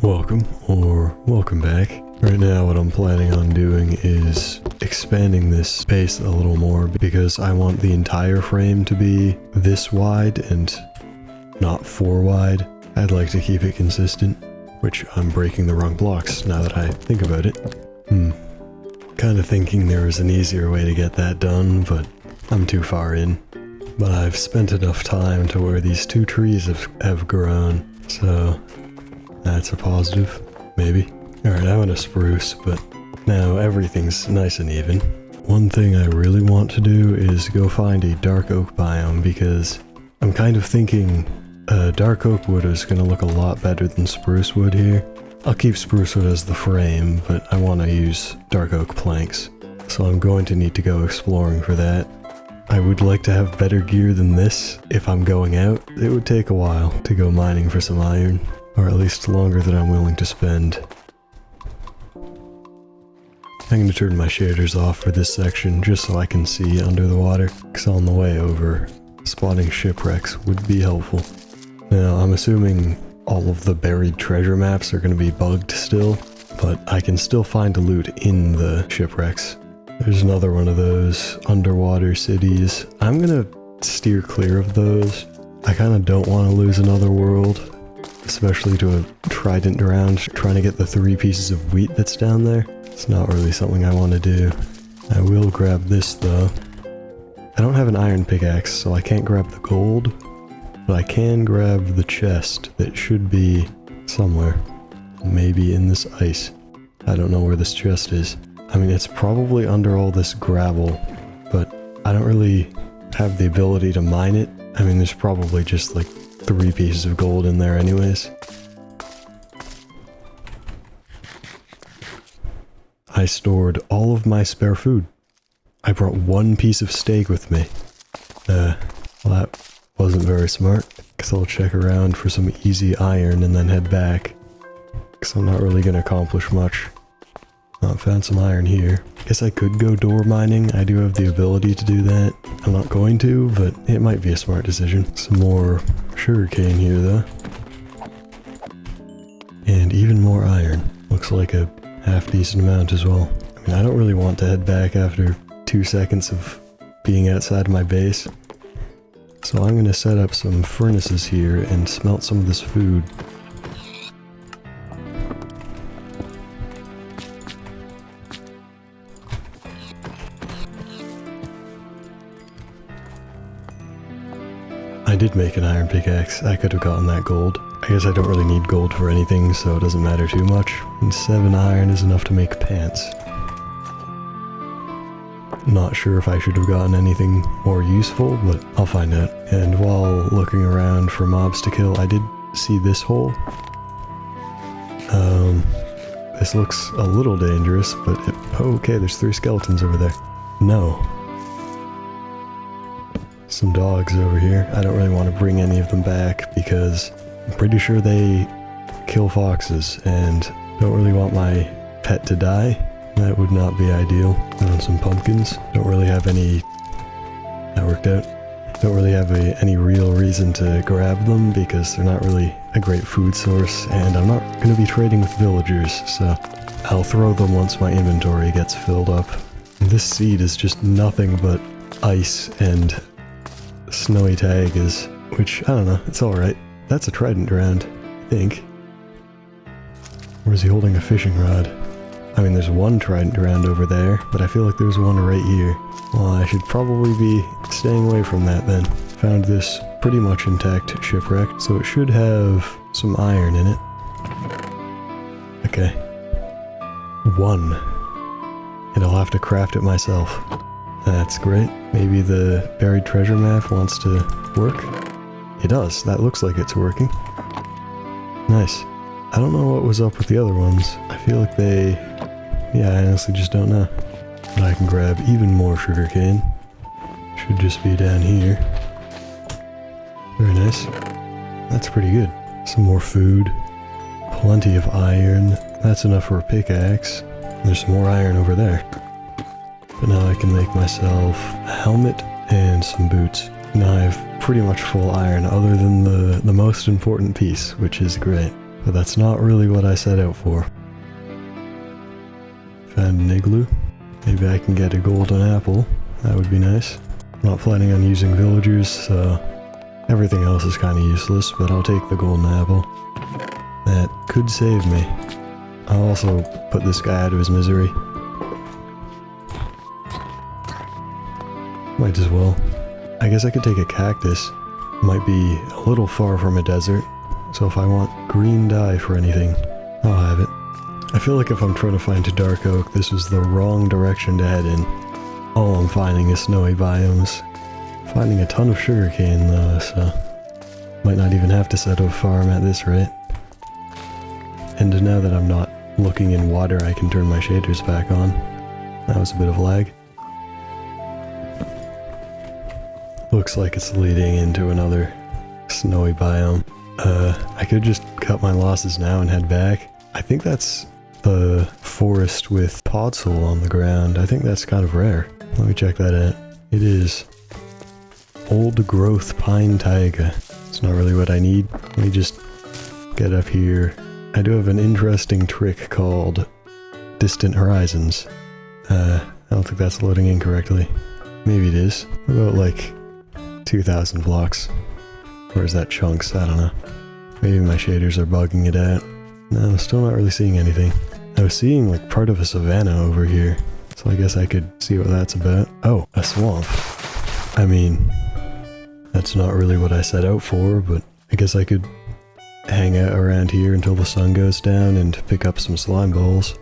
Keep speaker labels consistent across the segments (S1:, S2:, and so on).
S1: Welcome back. Right now what I'm planning on doing is expanding this space a little more because I want the entire frame to be this wide and not 4 wide. I'd like to keep it consistent, which I'm breaking the wrong blocks now that I think about it. Kind of thinking there was an easier way to get that done, but I'm too far in. But I've spent enough time to where these 2 trees have grown, so that's a positive, maybe. Alright, I want a spruce, but now everything's nice and even. One thing I really want to do is go find a dark oak biome because I'm kind of thinking dark oak wood is going to look a lot better than spruce wood here. I'll keep spruce wood as the frame, but I want to use dark oak planks. So I'm going to need to go exploring for that. I would like to have better gear than this if I'm going out. It would take a while to go mining for some iron, or at least longer than I'm willing to spend. I'm going to turn my shaders off for this section just so I can see under the water, because on the way over, spotting shipwrecks would be helpful. Now, I'm assuming all of the buried treasure maps are going to be bugged still, but I can still find loot in the shipwrecks. There's another one of those underwater cities. I'm going to steer clear of those. I kind of don't want to lose another world, especially to a trident round trying to get the 3 pieces of wheat that's down there. It's not really something I want to do. I will grab this though. I don't have an iron pickaxe, so I can't grab the gold, but I can grab the chest that should be somewhere. Maybe in this ice. I don't know where this chest is. I mean, it's probably under all this gravel, but I don't really have the ability to mine it. I mean, there's probably just like 3 pieces of gold in there anyways. I stored all of my spare food. I brought 1 piece of steak with me. Well, that wasn't very smart, because I'll check around for some easy iron and then head back, because I'm not really going to accomplish much. Found some iron here. Guess I could go door mining. I do have the ability to do that. I'm not going to, but it might be a smart decision. Some more sugarcane here though. And even more iron. Looks like a half-decent amount as well. I mean, I don't really want to head back after 2 seconds of being outside my base. So I'm going to set up some furnaces here and smelt some of this food. I did make an iron pickaxe. I could have gotten that gold. I guess I don't really need gold for anything, so it doesn't matter too much. And 7 iron is enough to make pants. Not sure if I should have gotten anything more useful, but I'll find out. And while looking around for mobs to kill, I did see this hole. This looks a little dangerous, but oh, okay, there's 3 skeletons over there. No. Some dogs over here. I don't really want to bring any of them back because I'm pretty sure they kill foxes and don't really want my pet to die. That would not be ideal. Found some pumpkins. Don't really have any... That worked out. Don't really have any real reason to grab them because they're not really a great food source, and I'm not going to be trading with villagers, so I'll throw them once my inventory gets filled up. This seed is just nothing but ice and snowy tagas, which, I don't know, it's alright. That's a trident round, I think. Or is he holding a fishing rod? I mean, there's 1 trident round over there, but I feel like there's one right here. Well, I should probably be staying away from that then. Found this pretty much intact shipwreck, so it should have some iron in it. Okay. 1. And I'll have to craft it myself. That's great. Maybe the buried treasure map wants to work? It does. That looks like it's working. Nice. I don't know what was up with the other ones. I feel like they... Yeah, I honestly just don't know. But I can grab even more sugarcane. Should just be down here. Very nice. That's pretty good. Some more food. Plenty of iron. That's enough for a pickaxe. There's some more iron over there. But now I can make myself a helmet and some boots. Now I have pretty much full iron other than the most important piece, which is great. But that's not really what I set out for. Found an igloo. Maybe I can get a golden apple. That would be nice. I'm not planning on using villagers, so everything else is kind of useless, but I'll take the golden apple. That could save me. I'll also put this guy out of his misery. Might as well. I guess I could take a cactus. Might be a little far from a desert, so if I want green dye for anything, I'll have it. I feel like if I'm trying to find a dark oak, this is the wrong direction to head in. All I'm finding is snowy biomes. Finding a ton of sugarcane though, so might not even have to set up a farm at this rate. And now that I'm not looking in water, I can turn my shaders back on. That was a bit of lag. Looks like it's leading into another snowy biome. I could just cut my losses now and head back. I think that's the forest with podzol on the ground. I think that's kind of rare. Let me check that out. It is old growth pine taiga. It's not really what I need. Let me just get up here. I do have an interesting trick called distant horizons. I don't think that's loading incorrectly. Maybe it is. About like 2,000 blocks. Or is that chunks? I don't know. Maybe my shaders are bugging it out. No, I'm still not really seeing anything. I was seeing like part of a savanna over here. So I guess I could see what that's about. Oh, a swamp. I mean, that's not really what I set out for, but I guess I could hang out around here until the sun goes down and pick up some slime balls.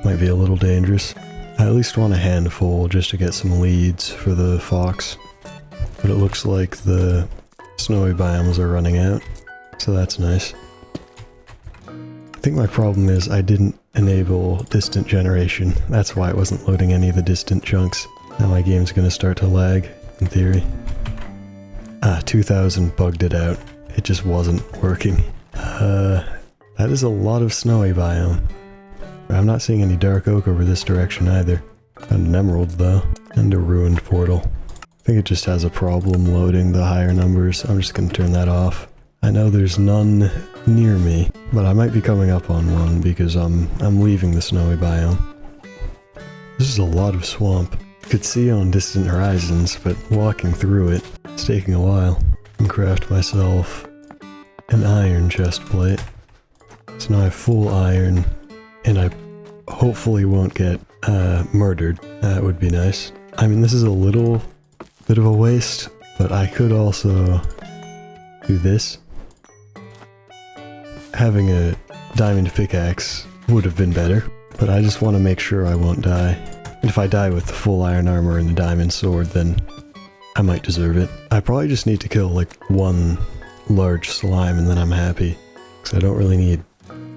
S1: Might be a little dangerous. I at least want a handful just to get some leads for the fox. But it looks like the snowy biomes are running out, so that's nice. I think my problem is I didn't enable distant generation. That's why it wasn't loading any of the distant chunks. Now my game's gonna start to lag, in theory. 2000 bugged it out. It just wasn't working. That is a lot of snowy biome. I'm not seeing any dark oak over this direction either. Found an emerald though, and a ruined portal. I think it just has a problem loading the higher numbers. I'm just gonna turn that off. I know there's none near me, but I might be coming up on one because I'm leaving the snowy biome. This is a lot of swamp. You could see on distant horizons, but walking through it, it's taking a while. I can craft myself an iron chest plate. So now I have full iron, and I hopefully won't get murdered. That would be nice. I mean, this is a little bit of a waste, but I could also do this. Having a diamond pickaxe would have been better, but I just want to make sure I won't die. And if I die with the full iron armor and the diamond sword, then I might deserve it. I probably just need to kill like one large slime and then I'm happy, because I don't really need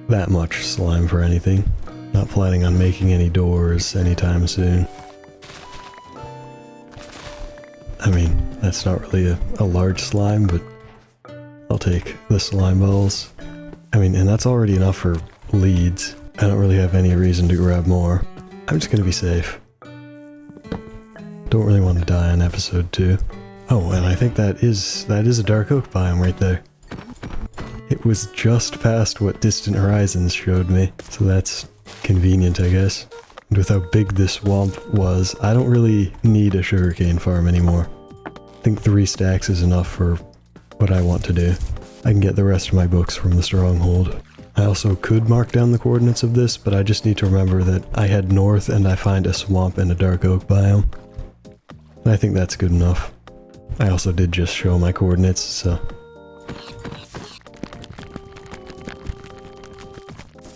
S1: that much slime for anything. Not planning on making any doors anytime soon. I mean, that's not really a large slime, but I'll take the slime balls. I mean, and that's already enough for leads. I don't really have any reason to grab more. I'm just gonna be safe. Don't really want to die on episode 2. Oh, and I think that is a dark oak biome right there. It was just past what distant horizons showed me, so that's convenient, I guess. And with how big this swamp was, I don't really need a sugarcane farm anymore. I think 3 stacks is enough for what I want to do. I can get the rest of my books from the stronghold. I also could mark down the coordinates of this, but I just need to remember that I head north and I find a swamp and a dark oak biome. And I think that's good enough. I also did just show my coordinates, so...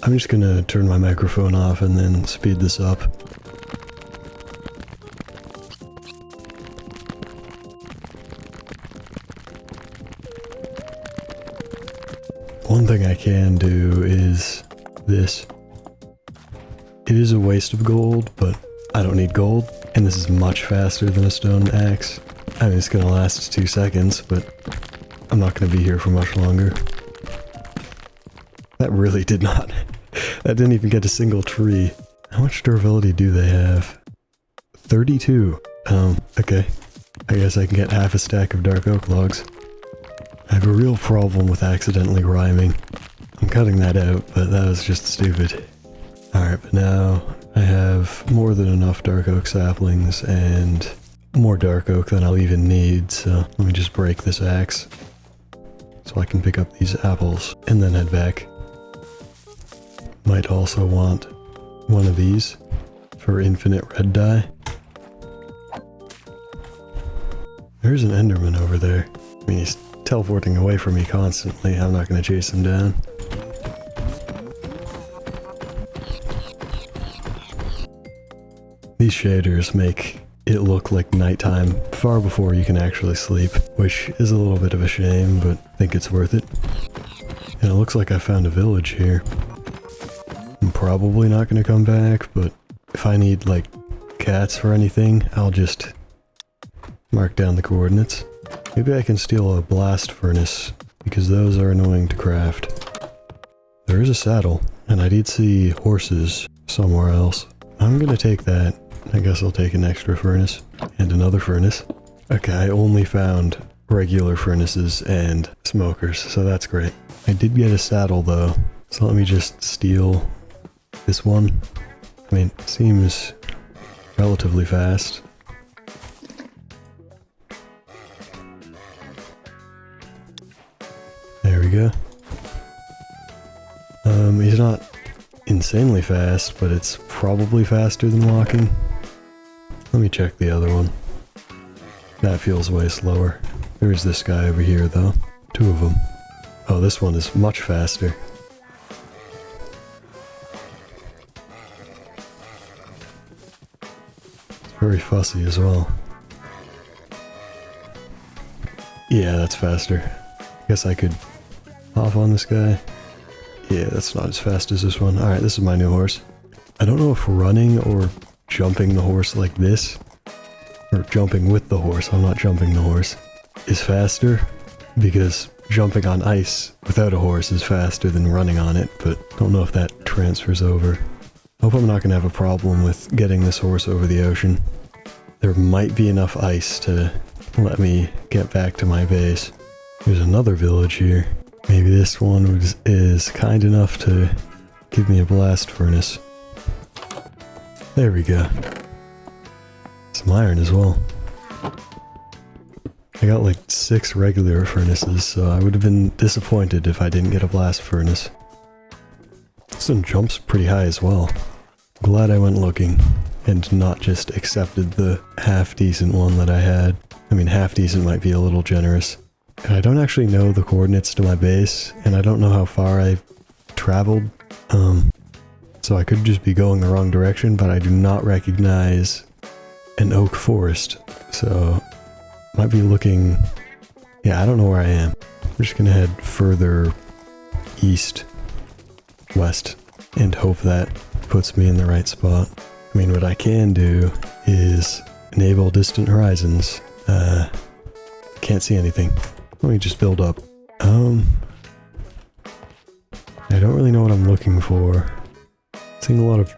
S1: I'm just gonna turn my microphone off and then speed this up. One thing I can do is this. It is a waste of gold, but I don't need gold, and this is much faster than a stone axe. I mean, it's gonna last 2 seconds, but I'm not gonna be here for much longer. That really did not... That didn't even get a single tree. How much durability do they have? 32. Okay. I guess I can get half a stack of dark oak logs. I have a real problem with accidentally rhyming. I'm I'm cutting that out, but that was just stupid. Alright, but now I have more than enough dark oak saplings and more dark oak than I'll even need, so let me just break this axe so I can pick up these apples and then head back. Might also want one of these for infinite red dye. There's an Enderman over there. I mean, he's teleporting away from me constantly. I'm not going to chase him down. These shaders make it look like nighttime far before you can actually sleep, which is a little bit of a shame, but I think it's worth it. And it looks like I found a village here. I'm probably not going to come back, but if I need, like, cats for anything, I'll just mark down the coordinates. Maybe I can steal a blast furnace, because those are annoying to craft. There is a saddle, and I did see horses somewhere else. I'm gonna take that. I guess I'll take an extra furnace, and another furnace. Okay, I only found regular furnaces and smokers, so that's great. I did get a saddle though, so let me just steal this one. I mean, it seems relatively fast. There we go. He's not insanely fast, but it's probably faster than walking. Let me check the other one. That feels way slower. There's this guy over here though. Two of them. Oh, this one is much faster. It's very fussy as well. Yeah, that's faster. Guess I could hop on this guy. Yeah, that's not as fast as this one. Alright, this is my new horse. I don't know if running or jumping the horse like this, or jumping with the horse, I'm not jumping the horse, is faster, because jumping on ice without a horse is faster than running on it, but I don't know if that transfers over. Hope I'm not going to have a problem with getting this horse over the ocean. There might be enough ice to let me get back to my base. There's another village here. Maybe this one is kind enough to give me a blast furnace. There we go. Some iron as well. I got like 6 regular furnaces, so I would have been disappointed if I didn't get a blast furnace. This one jumps pretty high as well. Glad I went looking and not just accepted the half-decent one that I had. I mean, half-decent might be a little generous. And I don't actually know the coordinates to my base, and I don't know how far I've traveled, so I could just be going the wrong direction, but I do not recognize an oak forest, so might be looking... Yeah, I don't know where I am. I'm just gonna head further east, west, and hope that puts me in the right spot. I mean, what I can do is enable distant horizons. Can't see anything. Let me just build up. I don't really know what I'm looking for. Seeing a lot of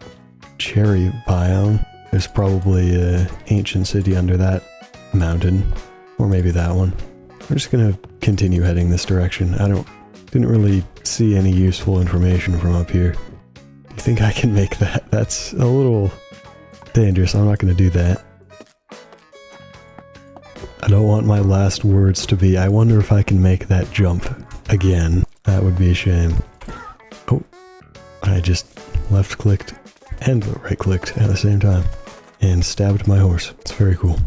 S1: cherry biome. There's probably an ancient city under that mountain. Or maybe that one. I'm just gonna continue heading this direction. Didn't really see any useful information from up here. Do you think I can make that? That's a little dangerous. I'm not gonna do that. I don't want my last words to be, I wonder if I can make that jump again. That would be a shame. Oh, I just left-clicked and right-clicked at the same time. And stabbed my horse. It's very cool.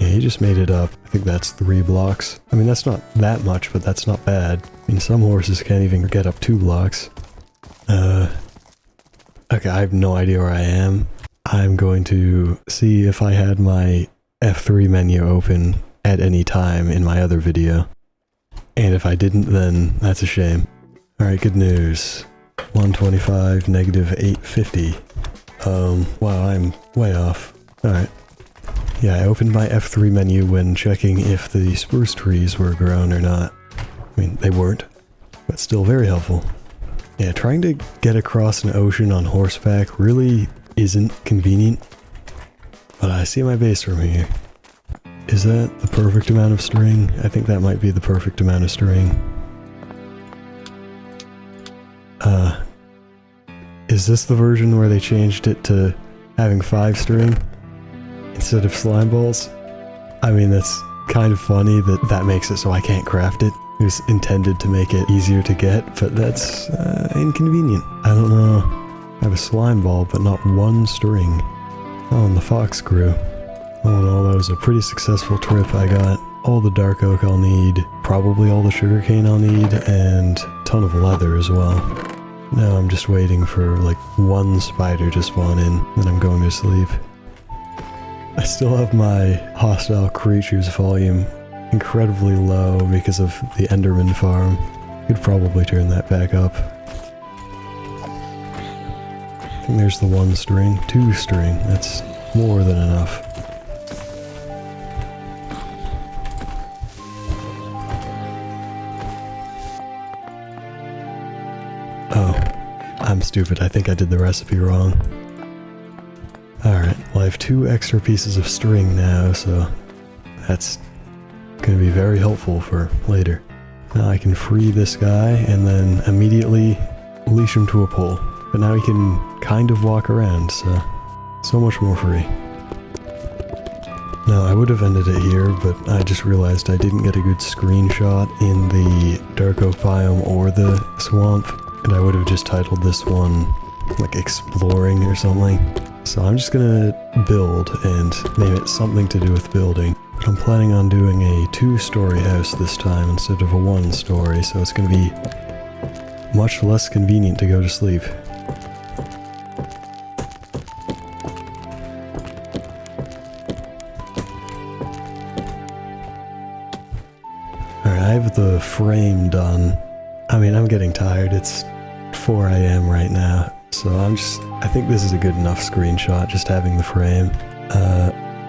S1: Yeah, he just made it up. I think that's 3 blocks. I mean, that's not that much, but that's not bad. I mean, some horses can't even get up 2 blocks. Okay, I have no idea where I am. I'm going to see if I had my F3 menu open at any time in my other video. And if I didn't, then that's a shame. Alright, good news. 125, negative 850. Wow, I'm way off. Alright. Yeah, I opened my F3 menu when checking if the spruce trees were grown or not. I mean, they weren't, but still very helpful. Yeah, trying to get across an ocean on horseback really isn't convenient. But I see my base from here. Is that the perfect amount of string? I think that might be the perfect amount of string. Is this the version where they changed it to having 5 string instead of slime balls? I mean, that's kind of funny that makes it so I can't craft it. It was intended to make it easier to get, but that's inconvenient. I don't know. I have a slime ball, but not 1 string. Oh, and the fox grew. Oh no, that was a pretty successful trip. I got all the dark oak I'll need, probably all the sugarcane I'll need, and a ton of leather as well. Now I'm just waiting for like 1 spider to spawn in, then I'm going to sleep. I still have my hostile creatures volume incredibly low because of the Enderman farm. Could probably turn that back up. I think there's the 1 string, 2 string, that's more than enough. Oh, I'm stupid, I think I did the recipe wrong. Alright, well I have 2 extra pieces of string now, so that's gonna be very helpful for later. Now I can free this guy and then immediately leash him to a pole. But now he can kind of walk around, so much more free. Now I would have ended it here, but I just realized I didn't get a good screenshot in the dark oak biome or the swamp, and I would have just titled this one like exploring or something. So I'm just gonna build and name it something to do with building. But I'm planning on doing a 2-story house this time instead of a 1-story, so it's gonna be much less convenient to go to sleep. Alright, I have the frame done. I mean, I'm getting tired. It's 4 AM right now, so I think this is a good enough screenshot, just having the frame.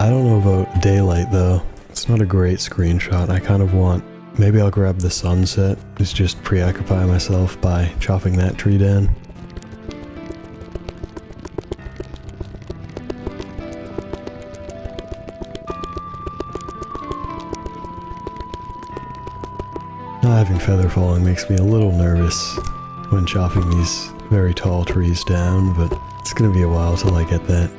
S1: I don't know about daylight though. It's not a great screenshot. I kind of want... Maybe I'll grab the sunset. Just preoccupy myself by chopping that tree down. Not having feather falling makes me a little nervous when chopping these very tall trees down, but it's gonna be a while till I get that.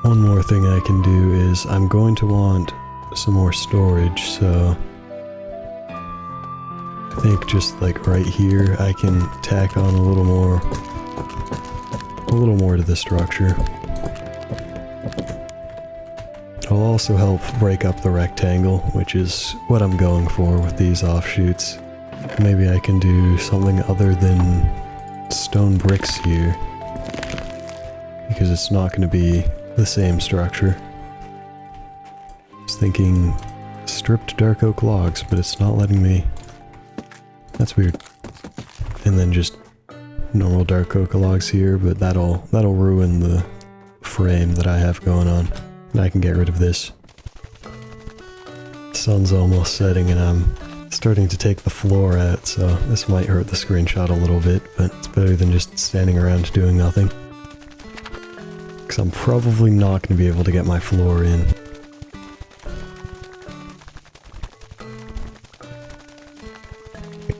S1: One more thing I can do is I'm going to want some more storage, so I think just like right here I can tack on a little more to the structure. It'll also help break up the rectangle, which is what I'm going for with these offshoots. Maybe I can do something other than stone bricks here, because it's not going to be the same structure. I was thinking stripped dark oak logs, but it's not letting me. That's weird. And then just normal dark oak logs here, but that'll ruin the frame that I have going on. And I can get rid of this. The sun's almost setting and I'm starting to take the floor out, so this might hurt the screenshot a little bit, but it's better than just standing around doing nothing. Because I'm probably not going to be able to get my floor in.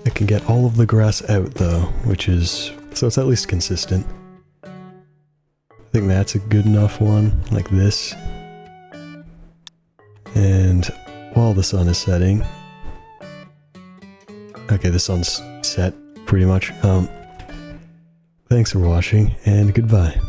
S1: I can get all of the grass out though, which is... so it's at least consistent. I think that's a good enough one, like this. And while the sun is setting... okay, the sun's set, pretty much. Thanks for watching, and goodbye.